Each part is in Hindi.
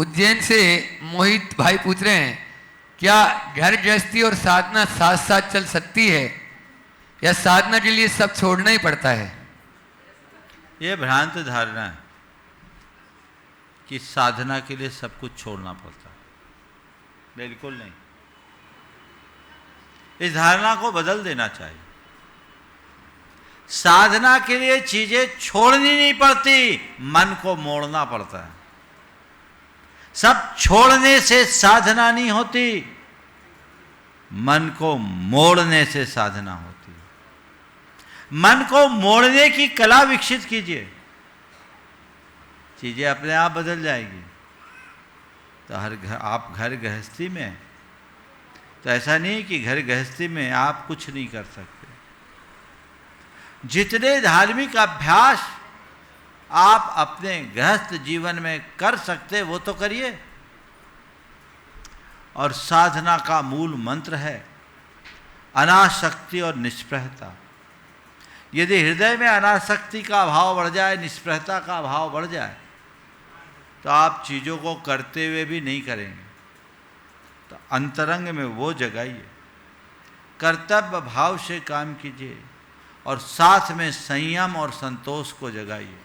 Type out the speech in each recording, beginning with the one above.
उज्जैन से मोहित भाई पूछ रहे हैं, क्या घर गृहस्थी और साधना साथ साथ चल सकती है या साधना के लिए सब छोड़ना ही पड़ता है? ये भ्रांत धारणा है कि साधना के लिए सब कुछ छोड़ना पड़ता है। बिल्कुल नहीं। इस धारणा को बदल देना चाहिए। साधना के लिए चीजें छोड़नी नहीं पड़ती, मन को मोड़ना पड़ता है। सब छोड़ने से साधना नहीं होती, मन को मोड़ने से साधना होती है। मन को मोड़ने की कला विकसित कीजिए, चीजें अपने आप बदल जाएगी। तो आप घर गृहस्थी में, तो ऐसा नहीं कि घर गृहस्थी में आप कुछ नहीं कर सकते। जितने धार्मिक अभ्यास आप अपने गृहस्थ जीवन में कर सकते वो तो करिए। और साधना का मूल मंत्र है अनासक्ति और निष्प्रहता। यदि हृदय में अनासक्ति का भाव बढ़ जाए, निष्प्रहता का भाव बढ़ जाए, तो आप चीज़ों को करते हुए भी नहीं करेंगे। तो अंतरंग में वो जगाइए, कर्तव्य भाव से काम कीजिए और साथ में संयम और संतोष को जगाइए।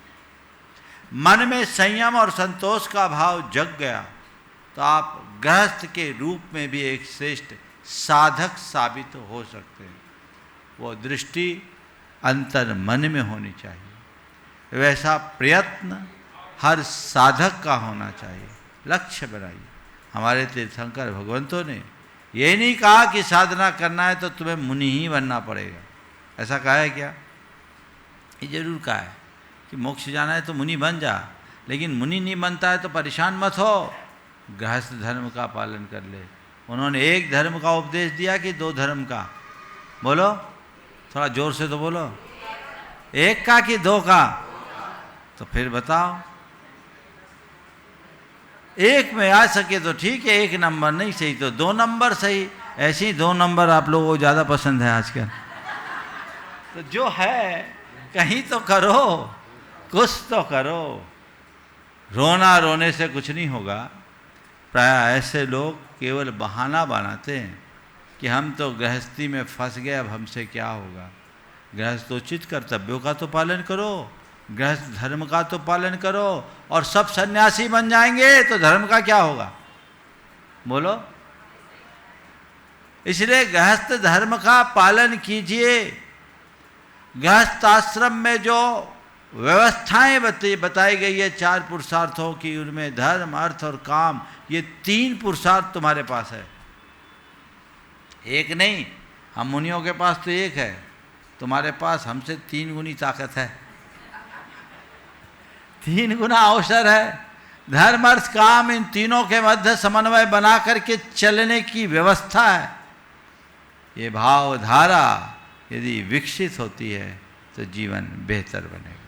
मन में संयम और संतोष का भाव जग गया तो आप गृहस्थ के रूप में भी एक श्रेष्ठ साधक साबित हो सकते हैं। वो दृष्टि अंतर मन में होनी चाहिए। वैसा प्रयत्न हर साधक का होना चाहिए। लक्ष्य बनाइए। हमारे तीर्थंकर भगवंतों ने ये नहीं कहा कि साधना करना है तो तुम्हें मुनि ही बनना पड़ेगा। ऐसा कहा है क्या? ये जरूर कहा है कि मोक्ष जाना है तो मुनि बन जा, लेकिन मुनि नहीं बनता है तो परेशान मत हो, गृहस्थ धर्म का पालन कर ले। उन्होंने एक धर्म का उपदेश दिया कि दो धर्म का? बोलो, थोड़ा जोर से तो बोलो। एक का कि दो का? तो फिर बताओ। एक में आ सके तो ठीक है, एक नंबर नहीं सही तो दो नंबर सही। ऐसे ही दो नंबर आप लोगों को ज़्यादा पसंद है आजकल। तो जो है कहीं तो करो, कुछ तो करो। रोना रोने से कुछ नहीं होगा। प्राय ऐसे लोग केवल बहाना बनाते हैं कि हम तो गृहस्थी में फंस गए, अब हमसे क्या होगा। गृहस्थोचित कर्तव्यों का तो पालन करो, गृहस्थ धर्म का तो पालन करो, और सब सन्यासी बन जाएंगे तो धर्म का क्या होगा? बोलो। इसलिए गृहस्थ धर्म का पालन कीजिए। गृहस्थ आश्रम में जो व्यवस्थाएं बताई गई है चार पुरुषार्थों की, उनमें धर्म, अर्थ और काम, ये तीन पुरुषार्थ तुम्हारे पास है। एक नहीं, हम मुनियों के पास तो एक है, तुम्हारे पास हमसे 3 गुनी ताकत है, 3 गुना अवसर है। धर्म, अर्थ, काम, इन तीनों के मध्य समन्वय बना करके चलने की व्यवस्था है। ये भावधारा यदि विकसित होती है तो जीवन बेहतर बनेगा।